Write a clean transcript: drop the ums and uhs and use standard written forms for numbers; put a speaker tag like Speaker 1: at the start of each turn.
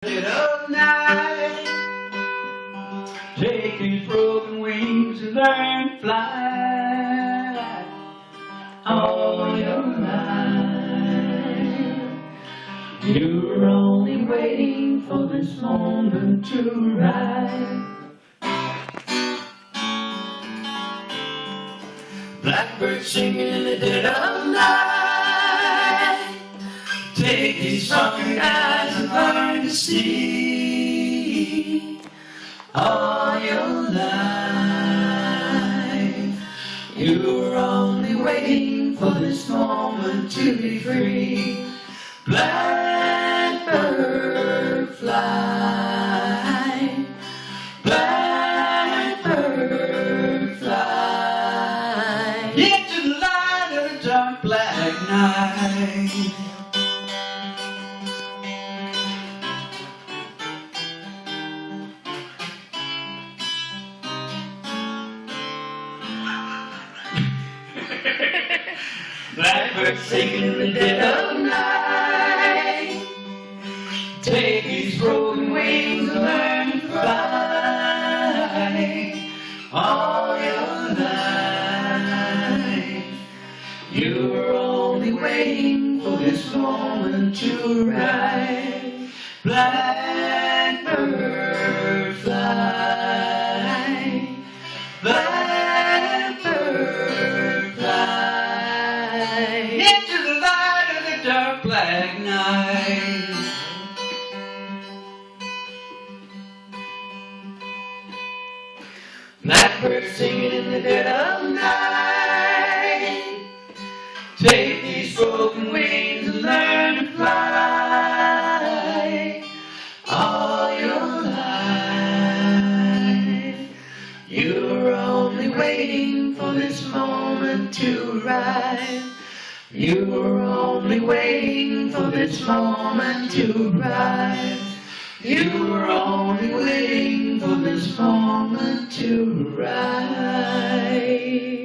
Speaker 1: Of night, take these broken wings and learn to fly all your life. You're only waiting for this moment to arrive. Blackbird singing in the dead of night. Take these sunken eyes and learn to see all your life. You're only waiting for this moment to be free. Blackbird fly, blackbird fly into the light of the dark black night. Blackbird singing in the dead of night. Take these broken wings and learn to fly all your life. You're only waiting for this moment to arrive. Blackbird fly, blackbird fly into the light of the dark black night. Blackbird singing in the dead of night. Take these broken wings and learn to fly all your life. You're only waiting for this moment to arrive. You're only waiting for this moment to arrive. You're only waiting for this moment to arrive.